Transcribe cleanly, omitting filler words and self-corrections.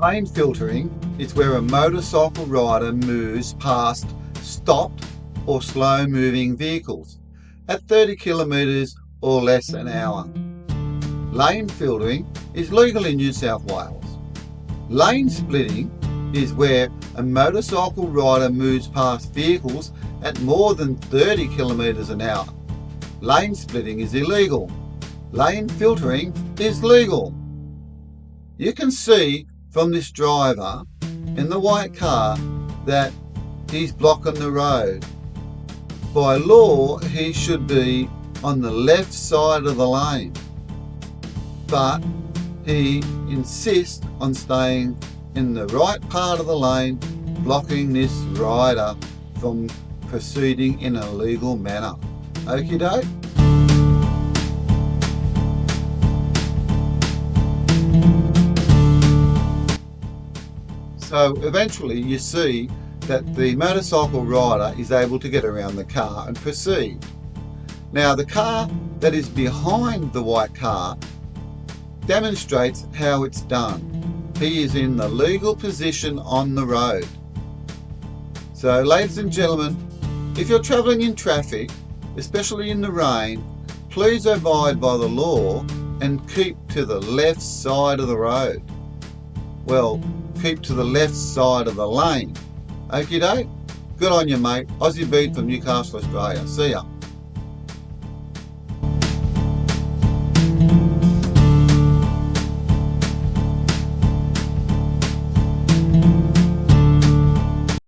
Lane filtering is where a motorcycle rider moves past stopped or slow moving vehicles at 30 kilometres or less an hour. Lane filtering is legal in New South Wales. Lane splitting is where a motorcycle rider moves past vehicles at more than 30 kilometres an hour. Lane splitting is illegal. Lane filtering is legal. You can see from this driver in the white car that he's blocking the road. By law, he should be on the left side of the lane, but he insists on staying in the right part of the lane, blocking this rider from proceeding in a legal manner. Okie doke? So eventually you see that the motorcycle rider is able to get around the car and proceed. Now the car that is behind the white car demonstrates how it's done. He is in the legal position on the road. So ladies and gentlemen, if you're travelling in traffic, especially in the rain, please abide by the law and keep to the left side of the road. Well, keep to the left side of the lane. Okie doke? Good on you, mate. Aussie Bede from Newcastle, Australia. See ya.